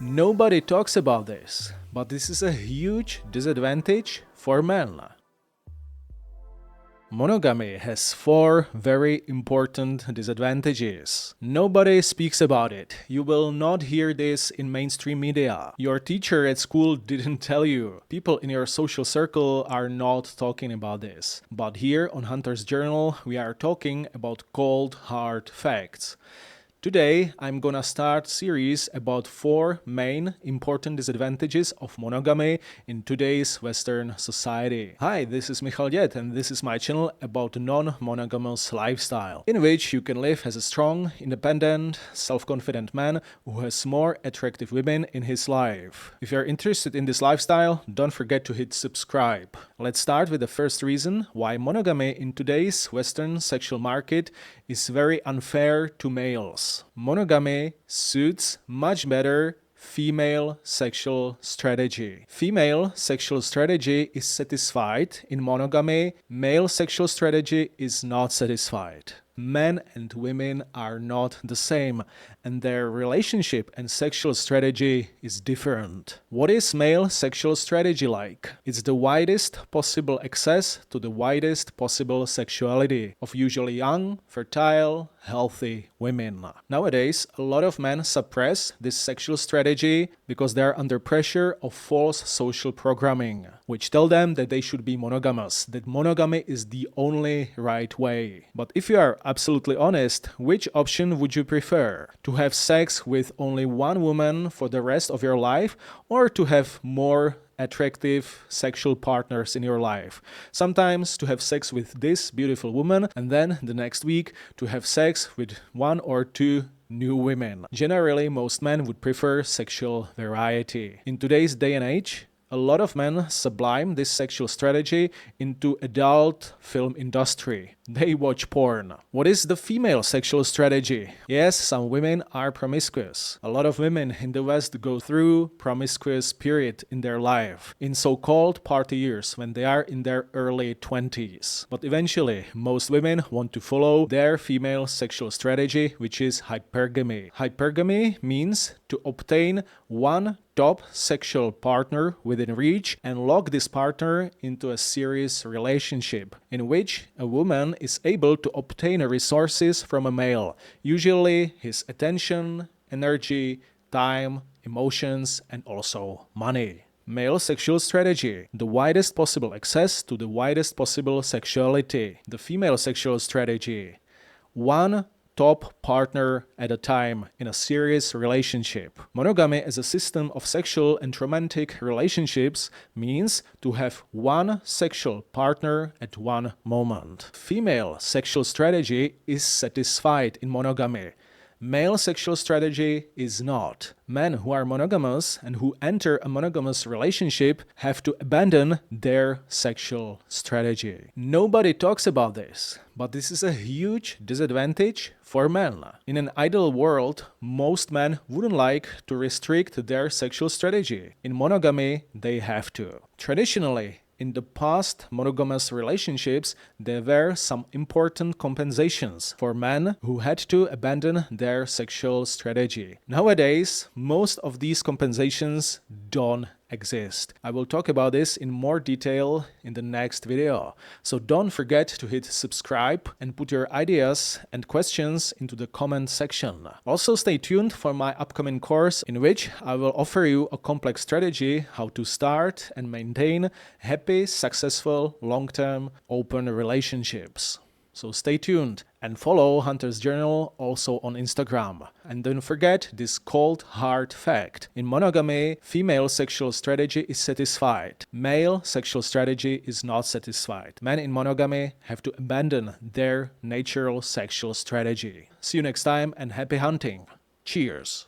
Nobody talks about this, but this is a huge disadvantage for men. Monogamy has 4 very important disadvantages. Nobody speaks about it. You will not hear this in mainstream media. Your teacher at school didn't tell you. People in your social circle are not talking about this. But here on Hunter's Journal, we are talking about cold, hard facts. Today, I'm gonna start a series about 4 main important disadvantages of monogamy in today's Western society. Hi, this is Michal Dět, and this is my channel about non-monogamous lifestyle, in which you can live as a strong, independent, self-confident man who has more attractive women in his life. If you're interested in this lifestyle, don't forget to hit subscribe. Let's start with the first reason why monogamy in today's Western sexual market is very unfair to males. Monogamy suits much better female sexual strategy. Female sexual strategy is satisfied in monogamy, male sexual strategy is not satisfied. Men and women are not the same, and their relationship and sexual strategy is different. What is male sexual strategy like? It's the widest possible access to the widest possible sexuality of usually young, fertile, healthy women. Nowadays, a lot of men suppress this sexual strategy because they are under pressure of false social programming, which tell them that they should be monogamous, that monogamy is the only right way. But if you are absolutely honest, which option would you prefer? To have sex with only one woman for the rest of your life, or to have more attractive sexual partners in your life? Sometimes to have sex with this beautiful woman and then the next week to have sex with 1 or 2 new women. Generally, most men would prefer sexual variety. In today's day and age, a lot of men sublime this sexual strategy into adult film industry. They watch porn. What is the female sexual strategy? Yes, some women are promiscuous. A lot of women in the West go through promiscuous period in their life, in so-called party years when they are in their early 20s. But eventually, most women want to follow their female sexual strategy, which is hypergamy. Hypergamy means to obtain one top sexual partner within reach and lock this partner into a serious relationship in which a woman is able to obtain resources from a male, usually his attention, energy, time, emotions, and also money. Male sexual strategy, the widest possible access to the widest possible sexuality. The female sexual strategy, one top partner at a time in a serious relationship. Monogamy as a system of sexual and romantic relationships means to have one sexual partner at one moment. Female sexual strategy is satisfied in monogamy. Male sexual strategy is not. Men who are monogamous and who enter a monogamous relationship have to abandon their sexual strategy. Nobody talks about this, but this is a huge disadvantage for men. In an ideal world, most men wouldn't like to restrict their sexual strategy. In monogamy, they have to. Traditionally, in the past monogamous relationships, there were some important compensations for men who had to abandon their sexual strategy. Nowadays, most of these compensations don't exist. I will talk about this in more detail in the next video. So don't forget to hit subscribe and put your ideas and questions into the comment section. Also stay tuned for my upcoming course in which I will offer you a complex strategy how to start and maintain happy, successful, long-term, open relationships. So stay tuned and follow Hunter's Journal also on Instagram. And don't forget this cold, hard fact. In monogamy, female sexual strategy is satisfied. Male sexual strategy is not satisfied. Men in monogamy have to abandon their natural sexual strategy. See you next time and happy hunting. Cheers!